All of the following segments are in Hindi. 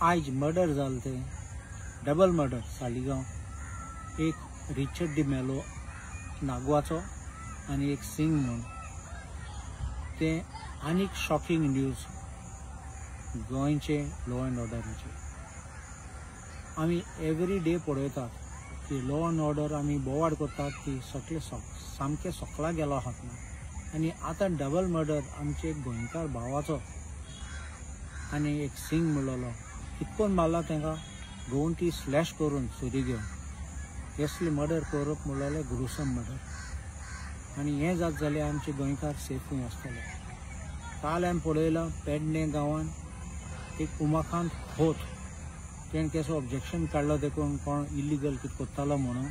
आज मर्डर जाल ते डबल मर्डर सालिगांव एक रिचर्ड डी मेलो नागवाचो आणि एक सिंग म्हणून ते आनीक शॉकिंग न्यूज गोंयचे लॉ अँड ऑर्डराचे आमी एवरी डे पळयतात की लॉ अँड ऑर्डर आमी बोवाड करतात ती सगळे सामके सकला गेलो आहात ना आणि आता डबल मर्डर आमचे एक गोंयकार भावाचो आणि एक सिंग म्हणलो कितकोन मारला तांकां गोवंटी स्लॅश करून सुरी घेवन असले मर्डर करप म्हणलें ग्रुसम मर्डर आणि हें जात जाल्यार आमचे गोंयकार सेफूय आसतले काल हांवें पळयलां पेडणे गांवांत एक उमाकांत खोत तेणें केसो ऑब्जेक्शन काडलो देखून कोण इलिगल कितें करतालो म्हणून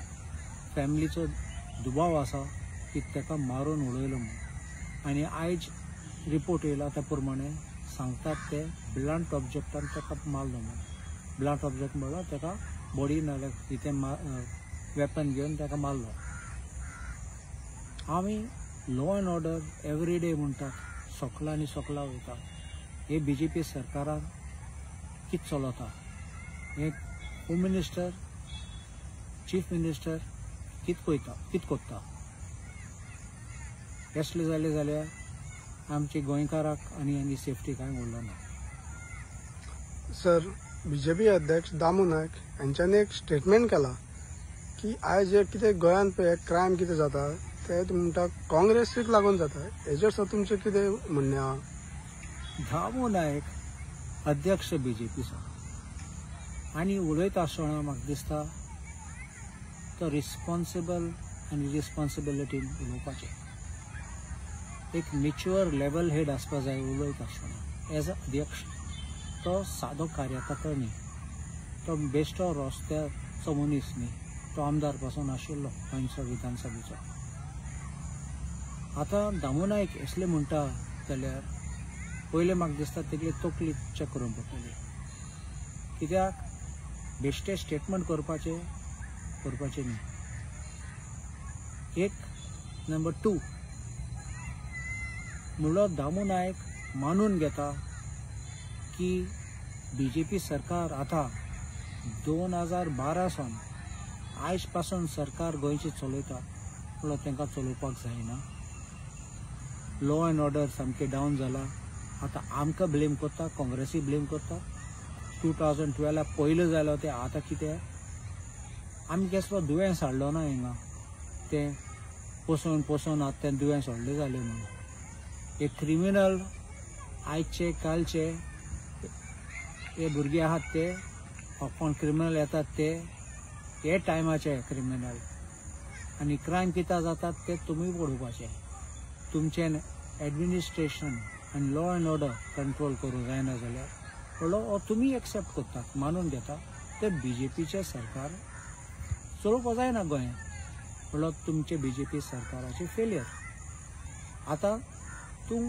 फॅमिलीचो दुबाव आसा की ताका मारून उडयलो म्हणून आणि आयज रिपोर्ट येयला त्या प्रमाणे सांगतात ते ब्लंट ऑब्जेक्टान ताका मारलो म्हणून ब्लंट ऑब्जेक्ट म्हणल्यार ताका बॉडी नाल्यार कितें वेपन घेवन ताका मारलो आमी law and order every day म्हणटात सकला आनी सकला वयता हे BJP सरकारान कितें चलता हे होम मिनिस्टर चीफ मिनिस्टर कितें करता असले जाले जाल्यार आमचे गोंयकाराक आनी सेफ्टी कांय उरलो ना सर BJP अध्यक्ष दामू नायक हांच्यानी एक स्टेटमेंट केला की आयज जे कितें गोंयांत पळय क्रायम कितें जाता ते म्हणटा काँग्रेसीक लागून जाता हेजेर सर तुमचें कितें म्हणणें आहा दामू नायक अध्यक्ष BJP आनी उलयता आसतना म्हाका दिसता तो रिस्पॉन्सिबल आनी रिस्पॉन्सिबिलिटीन उलोवपाचें एक मॅच्युअर लेवल हेड आसपा जाय उलयता आसतना एज अ अध्यक्ष तो सादो कार्यकर्ता न्ही तो बेश्टो रस्त्याचो मनीस न्ही तो आमदार पासून आशिल्लो गोंयचो विधानसभेचो आतां दामू नायक असले म्हणटा जाल्यार पयलें म्हाका दिसता तेगली तकली चॅक करूंक पडटली कित्याक बेश्टे स्टेटमेंट करपाचें न्ही एक नंबर 2 म्हणलो दामू नायक मानून घेता की BJP सरकार आता 2012 सावन आयज पासून सरकार गोंयची चलयता म्हणल्यार तांकां चलोवपाक जायना लॉ अँड ऑर्डर सामकें डावन जाला आतां आमकां ब्लेम करता काँग्रेसी ब्लेम करता 2012 पयलें जालो तें आतां कितें आमी कसलो दुयेंस हाडलो ना हिंगा तें पोसोन आतां तें दुयेंस हाडलें जालें म्हणून एक क्रिमिनल आयचे कालचे हे भुरगे आहात ते कोण क्रिमिनल येतात ते हे टायमाचे क्रिमिनल आनी क्रायम कितें जातात ते तुमी पळोवपाचे तुमचें एडमिनिस्ट्रेशन आनी लॉ अँड ऑर्डर कंट्रोल करूंक जायना जाल्यार म्हणलो तुमी एक्सेप्ट करतात मानून घेता ते BJPचे सरकार चलोवपा जायना गोंयांत म्हणलो तुमचे BJP सरकाराचे फेलियर आतां तूं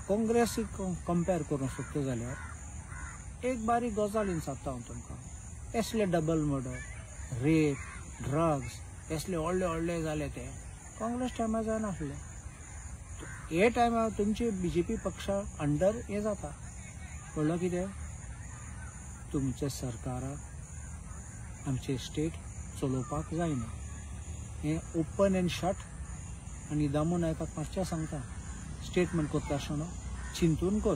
काँग्रेसीक कंपेर करूंक सोदता जाल्यार एक बारीक गजालीन सांगता हांव तुमकां असले डबल मर्डर रेप ड्रग्स असले व्हडले जाले ते काँग्रेस टायमार जायनासले हे टायमार तुमचे BJP पक्षा अंडर हे जाता म्हणल्यार कितें तुमच्या सरकाराक आमचे स्टेट चलोवपाक जायना हें ओपन एंड शट आनी दामू नायकाक मातशें सांगता स्टेटमेंट करता आसतना चिंतून कर